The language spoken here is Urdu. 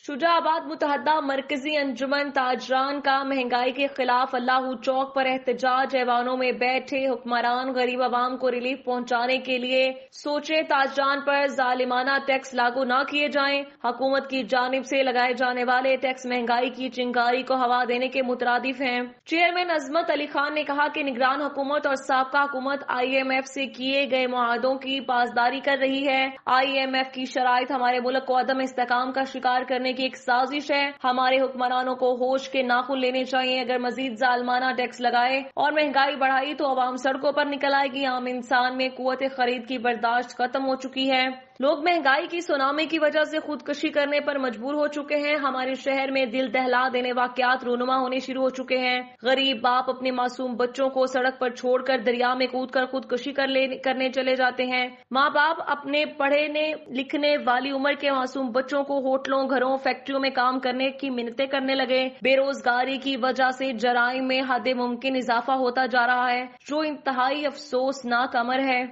شجاع آباد متحدہ مرکزی انجمن تاجران کا مہنگائی کے خلاف اللہ چوک پر احتجاج۔ ایوانوں میں بیٹھے حکمران غریب عوام کو ریلیف پہنچانے کے لیے سوچے تاجران پر ظالمانہ ٹیکس لاگو نہ کیے جائیں۔ حکومت کی جانب سے لگائے جانے والے ٹیکس مہنگائی کی چنگاری کو ہوا دینے کے مترادف ہیں۔ چیئرمین عظمت علی خان نے کہا کہ نگران حکومت اور سابقہ حکومت IMF سے کیے گئے معاہدوں کی پاسداری کر رہی ہے۔ IMF کی شرائط ہمارے ملک کو عدم استحکام کا شکار کرنے کی ایک سازش ہے۔ ہمارے حکمرانوں کو ہوش کے ناخن لینے چاہیے۔ اگر مزید ظالمانہ ٹیکس لگائے اور مہنگائی بڑھائی تو عوام سڑکوں پر نکل آئے گی۔ عام انسان میں قوت خرید کی برداشت ختم ہو چکی ہے۔ لوگ مہنگائی کی سونامی کی وجہ سے خودکشی کرنے پر مجبور ہو چکے ہیں۔ ہمارے شہر میں دل دہلا دینے واقعات رونما ہونے شروع ہو چکے ہیں۔ غریب باپ اپنے معصوم بچوں کو سڑک پر چھوڑ کر دریا میں کود کر خودکشی کرنے چلے جاتے ہیں۔ ماں باپ اپنے پڑھنے لکھنے والی عمر کے معصوم بچوں کو ہوٹلوں، گھروں، فیکٹریوں میں کام کرنے کی منتیں کرنے لگے۔ بے روزگاری کی وجہ سے جرائم میں حد ممکن اضافہ ہوتا جا رہا ہے، جو انتہائی افسوسناک امر ہے۔